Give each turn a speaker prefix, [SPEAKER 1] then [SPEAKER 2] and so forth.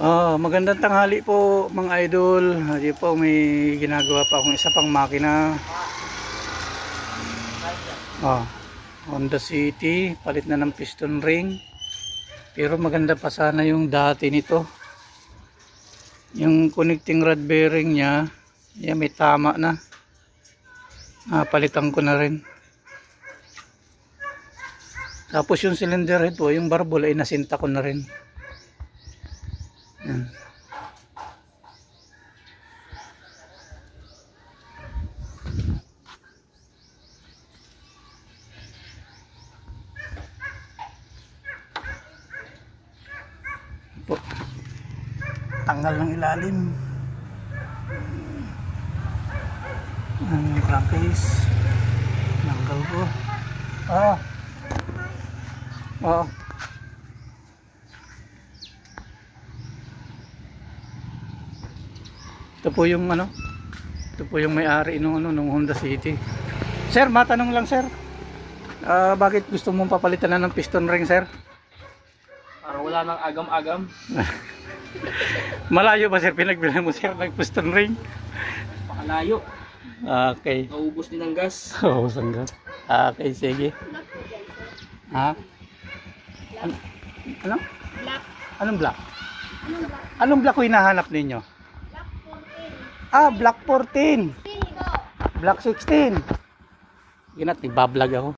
[SPEAKER 1] Magandang tanghali po mga idol. Hindi po, may ginagawa pa akong isa pang makina. Honda City, palit na ng piston ring. Pero maganda pa sana yung dati nito. Yung connecting rod bearing niya, may tama na. Palitan ko na rin. Tapos yung cylinder head po, yung barbol ay nasinta ko na rin. Yan. Po. Tanggal ng ilalim. Ang crankcase. Tanggal ko. Ito po yung ito po yung may-ari nung Honda City. Sir, matanong lang sir. Bakit gusto mong papalitan na ng piston ring, sir?
[SPEAKER 2] Para wala nang agam-agam.
[SPEAKER 1] Malayo ba sir pinagbilan mo sir ng piston ring?
[SPEAKER 2] Pakalayo.
[SPEAKER 1] Okay.
[SPEAKER 2] Naubos din ang gas.
[SPEAKER 1] Naubos ang gas. Okay, sige. Ano?
[SPEAKER 3] Black.
[SPEAKER 1] Anong black?
[SPEAKER 3] Anong black?
[SPEAKER 1] Anong black ko hinahanap ninyo?
[SPEAKER 3] Black 14.
[SPEAKER 1] Black 14.
[SPEAKER 3] Sino?
[SPEAKER 1] Black 16. Ginat, nagbablog ako.